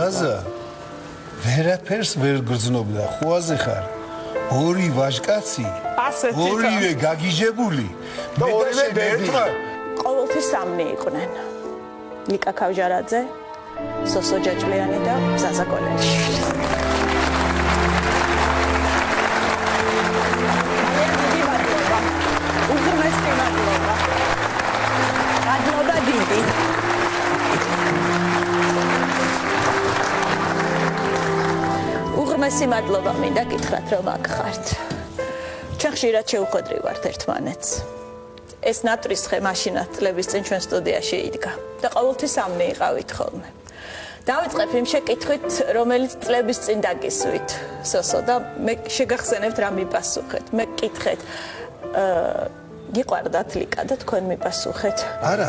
ზაზა ვერაფერს ვერ გრძნობდა ხუაზე ხარ ორი ვაჟკაცი ორივე გაგიჟებული და ორივე ერთმა ყოველთვის სამნი იყვნენ ნიკა ქავჟარაძე სოსო ჯაჭლიანი და ზაზა კოლეში უღრმესი მადლობა დიდი უღრმესი მადლობა მინდა გითხრათ რომ აქ ხართ ჩვენ ხშირად შევხვედრი ვართ ერთმანეთს ეს ნატრისხე მაშინაც წლების წინ ჩვენ სტუდიაში იდგა და ყოველთვის სამნი იყავით ხოლმე დავიწყებ იმ შეკითხვით რომელიც წლების წინ დაგისვით სოსო და მე შეგახსენებთ რა მიპასუხეთ მე გკითხეთ გიყვარდათ ლიკა და თქვენ მიპასუხეთ არა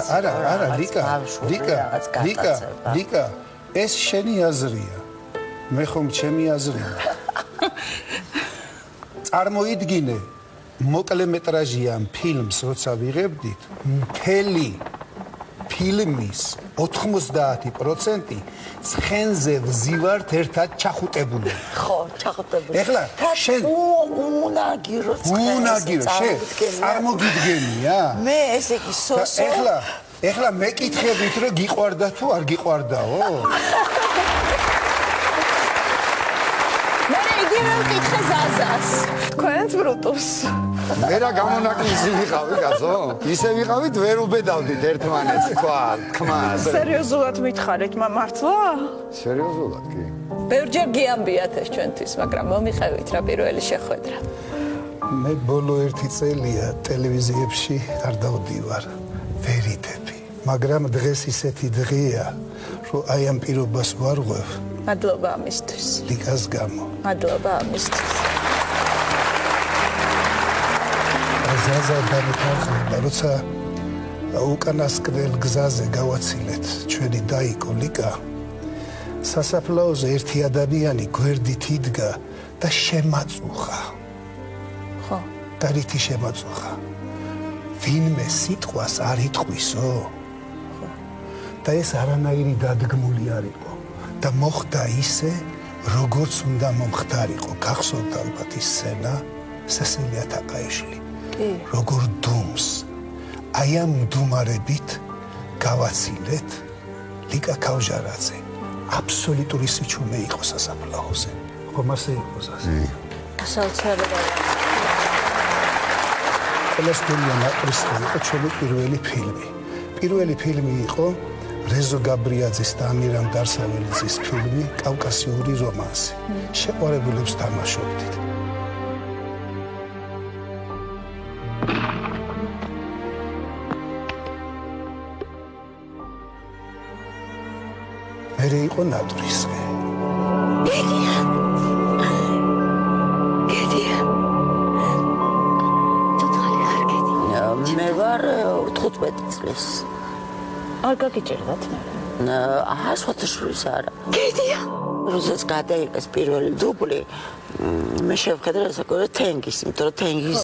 ლიკა ეს შენი აზრია მე ხომ ჩემი აზრია წარმოიდგინე მოკლე მეტრაჟიან ფილმს როცა ვიღებდით მთელი ფილმის 90% ცხენზე ვზივართ ერთად ჩახუტებული ხო ჩახუტებული ეხლა შენ უნაგირო შენ წარმოგიდგენია მე ესე იგი სოსო ეხლა მეკითხებით რომ გიყვარდა თუ არ გიყვარდაო მე იგივე ვკითხე ზაზას თქვენს ბრუტუს მე რა გამონაკლისი ვიყავი კაცო ისე ვიყავით ვერ უბედავდით ერთმანეთს თქმას სერიოზულად მითხარით მართლა სერიოზულად კი ბევრჯერ გიამბიათ ეს ჩვენთვის მაგრამ მომიყევით რა პირველი შეხვედრა მე ბოლო 1 წელია ტელევიზიებში არ დავდივარ ვერიდები მაგრამ დღეს ისეთი დღეა რომ აი ამ პირობას ვარღვევ მადლობა ამისთვის ლიკას გამო მადლობა ამისთვის ზაზა დამეთანხმება როცა უკანასკნელ გზაზე გავაცილეთ ჩვენი დაიკო ლიკა სასაფლაოზე ერთი ადამიანი გვერდით იდგა და შემაწუხა ხო და რითი შემაწუხა ვინმე სიტყვას არ იტყვისო და ეს არანაირი დადგმული არ იყო და მოხდა ისე როგორც უნდა მომხდარიყო გახსოვთ ალბათ ის სცენა სესილია თაყაიშვილი როგორ დუმს აი ამ მდუმარებით გავაცილეთ ლიკა ქავჟარაძე აბსოლუტური სიჩუმე იყო სასაფლაოზე ხომ ასე იყო ზაზა საოცარია ყველასკურია ნატრისხე იყო ჩვენი პირველი ფილმი იყო რეზო გაბრიაძის და ამირამ დარსაველიძის ფილმი კავკასიური რომანსი შეყვარებულებს თამაშობდით მერე იყო ნატრისხე მე ვარ 15 წლის არ გაგიჭირდათ მე ასვათაშვილის არა გედია როდესაც გადაიღეს პირველი დუბლი მე შევხედე რა საკუთარ თენგის იმიტომ რომ თენგის